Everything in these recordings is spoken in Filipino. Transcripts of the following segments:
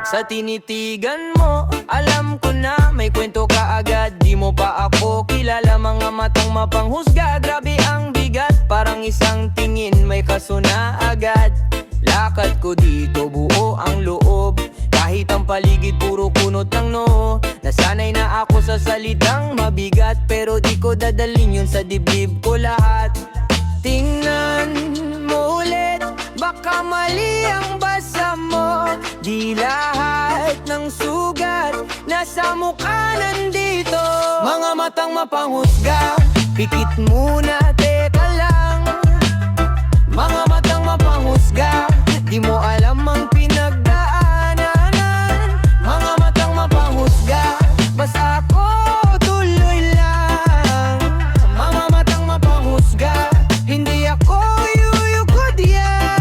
Sa tinitigan mo, alam ko na may kwento ka agad. Di mo pa ako kilala, mga matang mapanghusga. Grabe ang bigat, parang isang tingin may kaso na agad. Lakad ko dito, buo ang loob. Kahit ang paligid puro kunot ng no. Nasanay na ako sa salitang mabigat, pero di ko dadalhin yun sa dibdib ko lahat. Tingnan mo ulit, baka mali ang basa mo. Di lahat ng sugat nasa mukha nandito. Mga matang mapanghusga, pikit muna, teka lang. Mga matang mapanghusga, di mo alam ang pinagdaanan. Mga matang mapanghusga, basta ako tuloy lang. Mga matang mapanghusga, hindi ako yuyugod yan.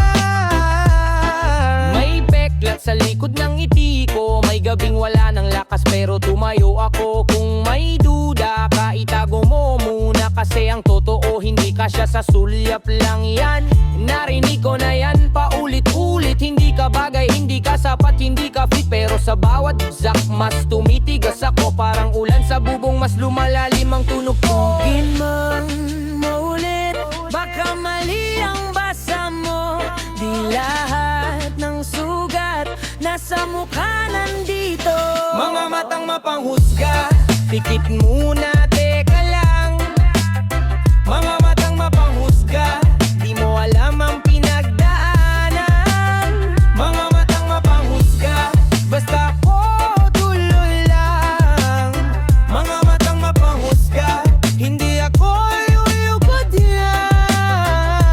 May peklat sa likod ng ngiti ko. May gabing wala ng lakas pero tumayo ako. Kung may duda ka, itago mo muna. Kasi ang totoo hindi kasya sa sulyap lang yan. Narinig ko na yan paulit-ulit. Hindi ka bagay, hindi ka sapat, hindi ka fit. Pero sa bawat zak mas tumitigas ako. Parang ulan sa bubong, mas lumalalim ang tunog ko. Tugin man maulit, baka mali ang basa mo. Di lahat ng sugat nasa mukha nandito. Mga matang mapanghusga, pikit muna, teka lang. Mga matang mapanghusga, di mo alam ang pinagdaanan. Mga matang mapanghusga, basta ako tuloy lang. Mga matang mapanghusga, hindi ako yuyugod yan.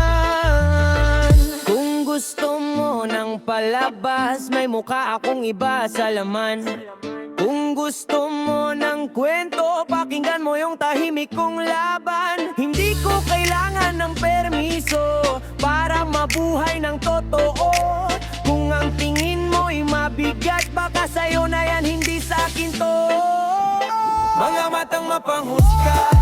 Kung gusto mo ng palabas, may mukha akong iba sa laman. Kung gusto mo ng kwento, pakinggan mo yung tahimik kong laban. Hindi ko kailangan ng permiso para mabuhay ng totoo. Kung ang tingin mo'y mabigat, baka sa'yo na yan, hindi sa'kin to. Mga matang mapanghusga,